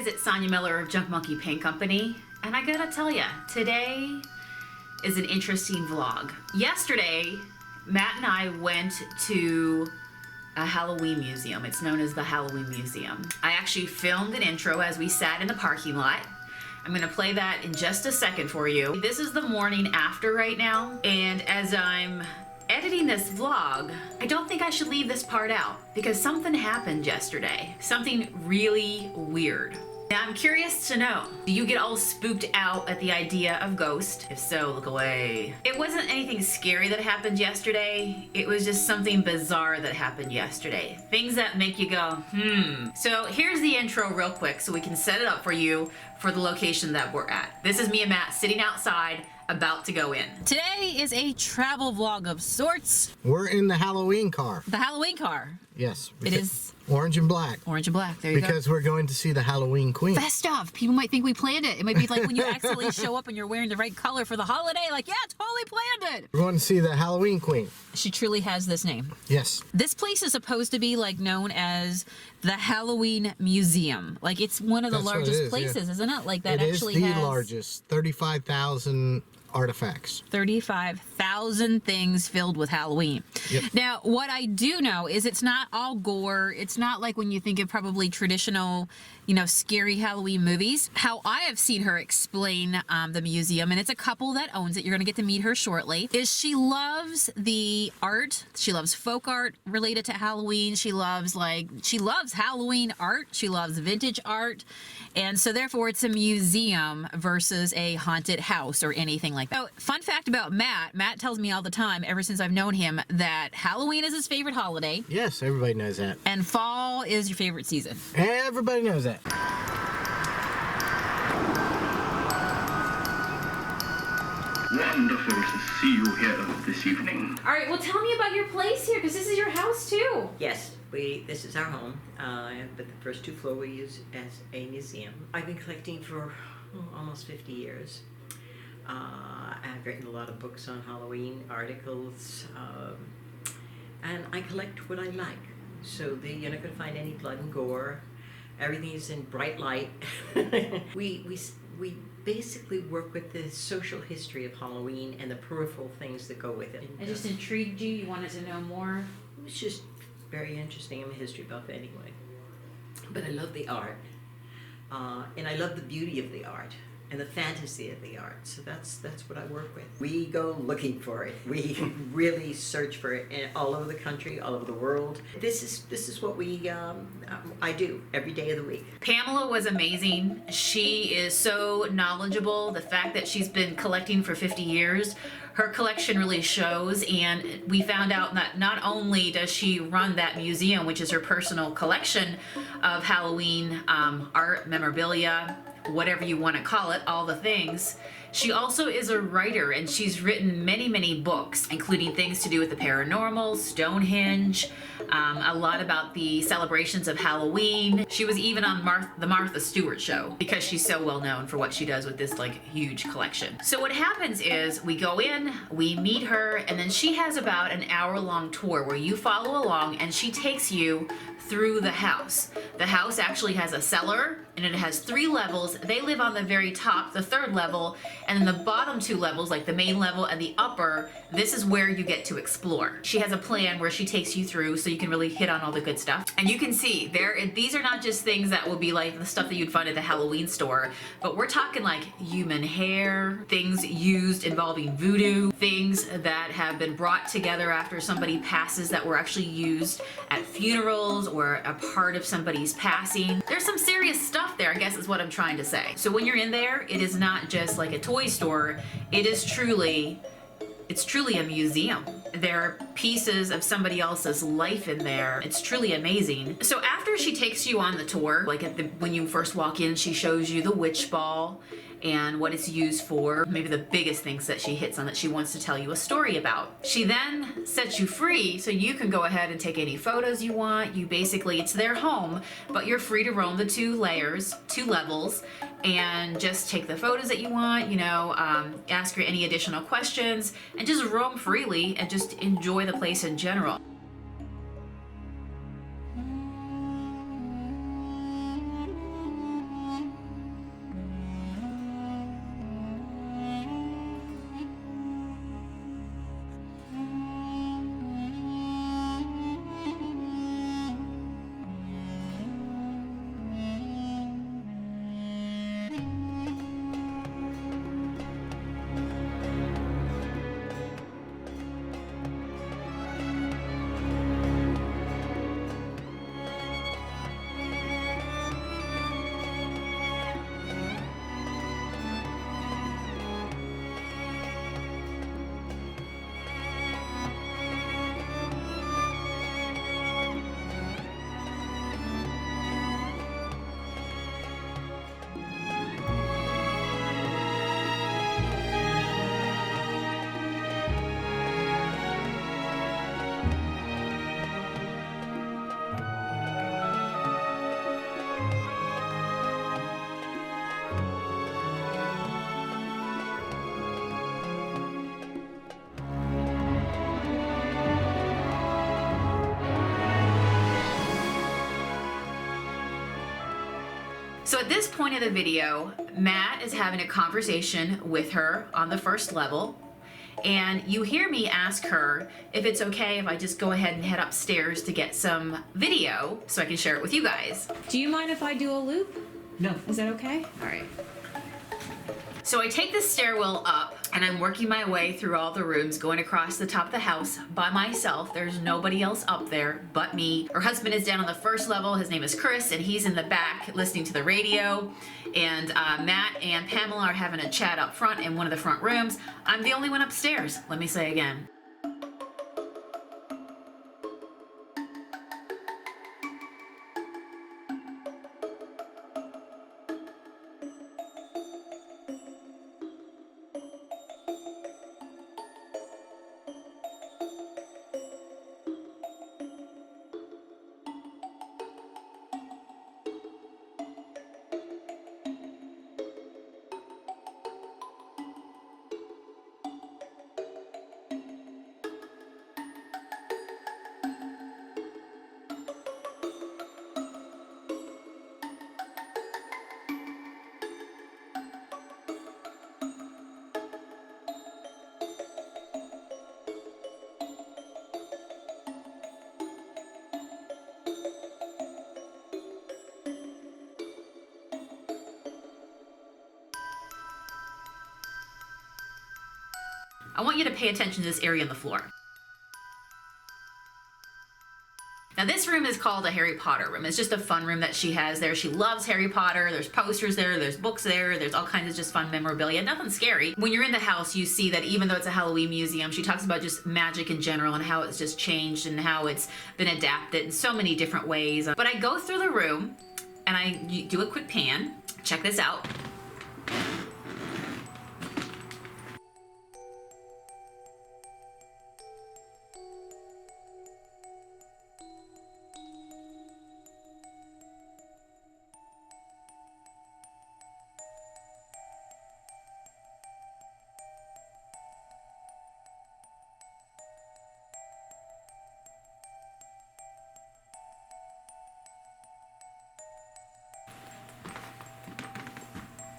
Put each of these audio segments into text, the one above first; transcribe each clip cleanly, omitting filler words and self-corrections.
guys, it's Sonia Miller of Junk Monkey Paint Company, and I gotta tell ya, today is an interesting vlog. Yesterday, Matt and I went to a Halloween museum. It's known as the Halloween Museum. I actually filmed an intro as we sat in the parking lot. I'm gonna play that in just a second for you. This is the morning after right now, and as I'm editing this vlog, I don't think I should leave this part out because something happened yesterday. Something really weird. Now I'm curious to know, do you get all spooked out at the idea of ghosts? If so, look away. It wasn't anything scary that happened yesterday. It was just something bizarre that happened yesterday. Things that make you go, So here's the intro real quick so we can set it up for you for the location that we're at. This is me and Matt sitting outside about to go in. Today is a travel vlog of sorts. We're in the Halloween car. The Halloween car. Yes. It is orange and black. orange and black. There you go. Because we're going to see the Halloween Queen. Best of. People might think we planned it. It might be like when you accidentally show up and you're wearing the right color for the holiday. Like, yeah, totally planned it. We're going to see the Halloween Queen. She truly has this name. Yes. This place is supposed to be like known as the Halloween Museum. Like it's one of the That's what largest it is, places, yeah. Isn't it? Like that It actually is the has largest. 35,000 artifacts. 35,000 things filled with Halloween. Yep. Now, what I do know is it's not all gore. It's not like when you think of probably traditional, scary Halloween movies. How I have seen her explain the museum, and it's a couple that owns it. You're going to get to meet her shortly. Is she loves the art. She loves folk art related to Halloween. She loves Halloween art. She loves vintage art. And so therefore it's a museum versus a haunted house or anything like that. So, fun fact about Matt. Matt tells me all the time, ever since I've known him, that Halloween is his favorite holiday. Yes, everybody knows that. And fall is your favorite season. Everybody knows that. Wonderful to see you here this evening. All right, well, tell me about your place here, because this is your house too. Yes, this is our home, but the first 2 floors we use as a museum. I've been collecting for almost 50 years. I've written a lot of books on Halloween, articles, and I collect what I like. So you're not going to find any blood and gore. Everything is in bright light. We basically work with the social history of Halloween and the peripheral things that go with it. It just intrigued you? You wanted to know more? It was just very interesting. I'm a history buff anyway. But I love the art. And I love the beauty of the art and the fantasy of the art. So that's what I work with. We go looking for it. We really search for it all over the country, all over the world. This is what I do every day of the week. Pamela was amazing. She is so knowledgeable. The fact that she's been collecting for 50 years, her collection really shows, and we found out that not only does she run that museum, which is her personal collection of Halloween art, memorabilia, whatever you want to call it, all the things. She also is a writer, and she's written many, many books, including things to do with the paranormal, Stonehenge, a lot about the celebrations of Halloween. She was even on the Martha Stewart show because she's so well known for what she does with this huge collection. So what happens is we go in, we meet her, and then she has about an hour-long tour where you follow along and she takes you through the house. The house actually has a cellar, and it has 3 levels. They live on the very top, the 3rd level, and then the bottom 2 levels, like the main level and the upper, this is where you get to explore. She has a plan where she takes you through so you can really hit on all the good stuff. And you can see these are not just things that will be like the stuff that you'd find at the Halloween store, but we're talking like human hair, things used involving voodoo, things that have been brought together after somebody passes that were actually used at funerals or a part of somebody's passing. There's some serious stuff there, I guess is what I'm trying to say. So when you're in there, it is not just like a toy store. It's truly a museum. There are pieces of somebody else's life in there. It's truly amazing. So after she takes you on the tour, when you first walk in, she shows you the witch ball and what it's used for, maybe the biggest things that she hits on that she wants to tell you a story about. She then sets you free so you can go ahead and take any photos you want. It's their home, but you're free to roam the 2 levels, and just take the photos that you want, ask her any additional questions, and just roam freely and just enjoy the place in general. So at this point of the video, Matt is having a conversation with her on the first level, and you hear me ask her if it's okay if I just go ahead and head upstairs to get some video so I can share it with you guys. Do you mind if I do a loop? No. Is that okay? All right. So I take the stairwell up and I'm working my way through all the rooms, going across the top of the house by myself. There's nobody else up there but me. Her husband is down on the first level. His name is Chris, and he's in the back listening to the radio. And Matt and Pamela are having a chat up front in one of the front rooms. I'm the only one upstairs, let me say again. I want you to pay attention to this area on the floor. Now this room is called a Harry Potter room. It's just a fun room that she has there. She loves Harry Potter. There's posters there, there's books there, there's all kinds of just fun memorabilia. Nothing scary. When you're in the house, you see that even though it's a Halloween museum, she talks about just magic in general and how it's just changed and how it's been adapted in so many different ways. But I go through the room and I do a quick pan. Check this out.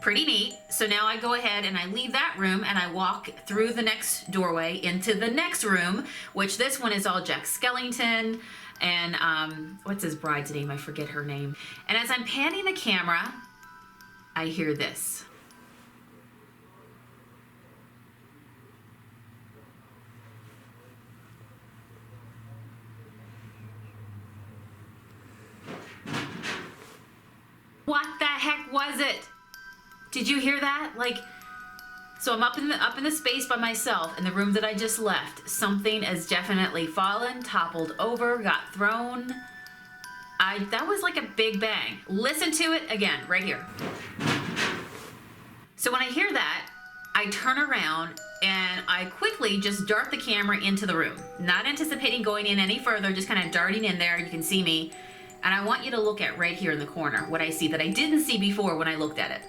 Pretty neat. So now I go ahead and I leave that room and I walk through the next doorway into the next room, which this one is all Jack Skellington and what's his bride's name? I forget her name. And as I'm panning the camera, I hear this. What the heck was it? Did you hear that? Like, so I'm up in the space by myself in the room that I just left. Something has definitely fallen, toppled over, got thrown. That was like a big bang. Listen to it again, right here. So when I hear that, I turn around and I quickly just dart the camera into the room. Not anticipating going in any further, just kind of darting in there. You can see me. And I want you to look at right here in the corner, what I see that I didn't see before when I looked at it.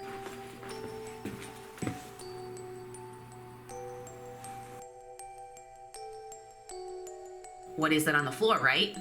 What is that on the floor, right?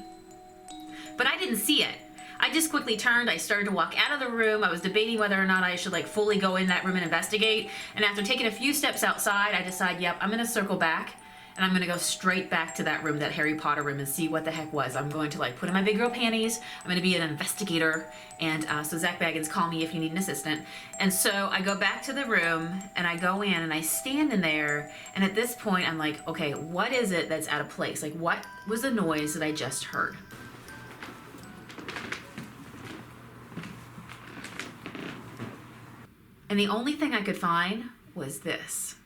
But I didn't see it. I just quickly turned, I started to walk out of the room. I was debating whether or not I should like fully go in that room and investigate. And after taking a few steps outside, I decide, yep, I'm gonna circle back and I'm gonna go straight back to that room, that Harry Potter room, and see what the heck was. I'm going to like put in my big girl panties. I'm gonna be an investigator. And so Zach Baggins, call me if you need an assistant. And so I go back to the room and I go in and I stand in there. And at this point, I'm like, okay, what is it that's out of place? Like, what was the noise that I just heard? And the only thing I could find was this.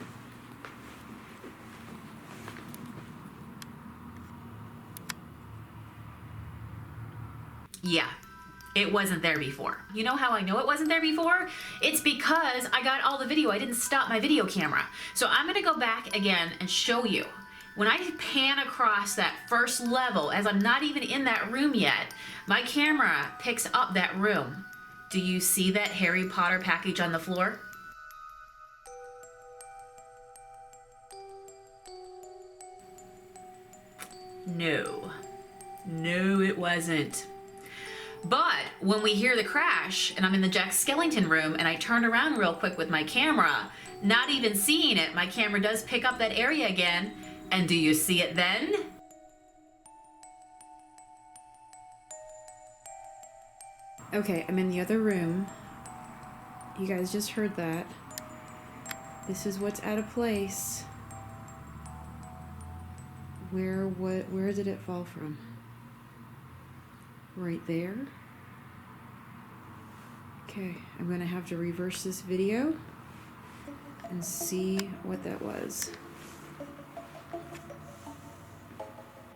Yeah, it wasn't there before. You know how I know it wasn't there before? It's because I got all the video. I didn't stop my video camera. So I'm gonna go back again and show you. When I pan across that first level, as I'm not even in that room yet, my camera picks up that room. Do you see that Harry Potter package on the floor? No. No, it wasn't. But when we hear the crash and I'm in the Jack Skellington room and I turned around real quick with my camera, not even seeing it, my camera does pick up that area again. And do you see it then? Okay, I'm in the other room. You guys just heard that. This is what's out of place. Where did it fall from? Right there. Okay, I'm gonna have to reverse this video and see what that was.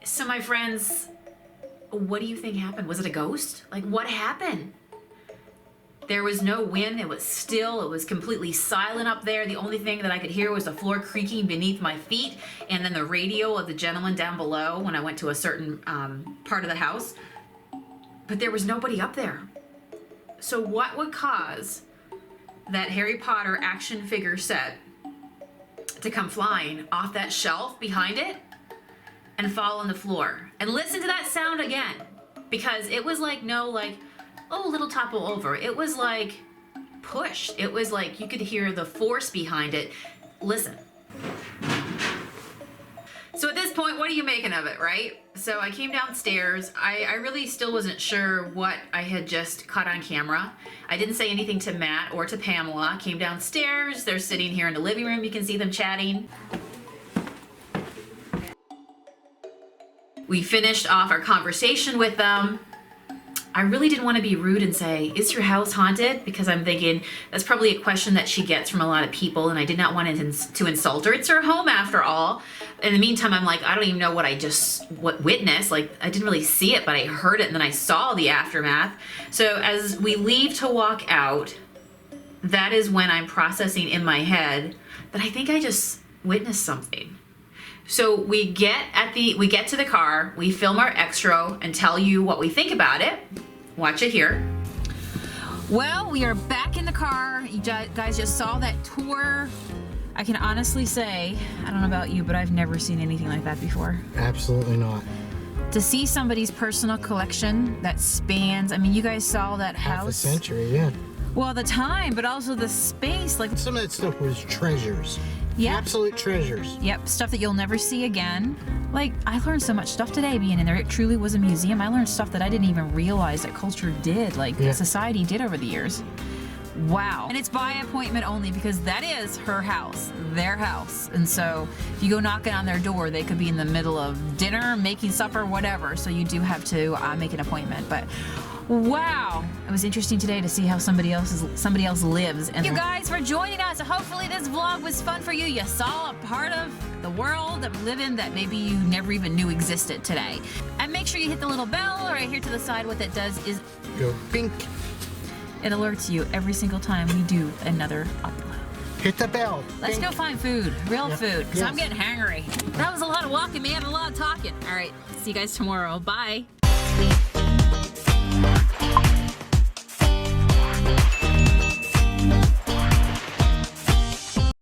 So my friends, what do you think happened? Was it a ghost? Like, what happened? There was no wind. It was still. It was completely silent up there. The only thing that I could hear was the floor creaking beneath my feet and then the radio of the gentleman down below when I went to a certain part of the house. But there was nobody up there. So what would cause that Harry Potter action figure set to come flying off that shelf behind it and fall on the floor? And listen to that sound again, because it was like, oh, little topple over. It was like pushed. It was like you could hear the force behind it. Listen. So at this point, what are you making of it, right? So I came downstairs. I really still wasn't sure what I had just caught on camera. I didn't say anything to Matt or to Pamela. Came downstairs. They're sitting here in the living room. You can see them chatting. We finished off our conversation with them. I really didn't want to be rude and say, is your house haunted? Because I'm thinking that's probably a question that she gets from a lot of people, and I did not want to insult her. It's her home after all. In the meantime, I'm like, I don't even know what I just witnessed. Like, I didn't really see it, but I heard it and then I saw the aftermath. So as we leave to walk out, that is when I'm processing in my head that I think I just witnessed something. So we get to the car, we film our extra and tell you what we think about it. Watch it here. Well, we are back in the car. You guys just saw that tour. I can honestly say, I don't know about you, but I've never seen anything like that before. Absolutely not. To see somebody's personal collection that spans, I mean, you guys saw that house. Half a century, yeah. Well, the time, but also the space. Like, some of that stuff was treasures. yeah. Absolute treasures. Yep, stuff that you'll never see again. Like, I learned so much stuff today being in there. It truly was a museum. I learned stuff that I didn't even realize that culture did, like society did over the years. Wow. And it's by appointment only because that is her house, their house. And so if you go knocking on their door, they could be in the middle of dinner, making supper, whatever. So you do have to make an appointment. But wow, it was interesting today to see how somebody else lives. And thank you guys for joining us. Hopefully this vlog was fun for you. You saw a part of the world that we live in that maybe you never even knew existed today. And make sure you hit the little bell right here to the side. What that does is Go pink. it alerts you every single time we do another upload. Hit the bell. Let's go find food, real food, because I'm Yes. getting hangry. That was a lot of walking, man, and a lot of talking. All right, see you guys tomorrow. Bye.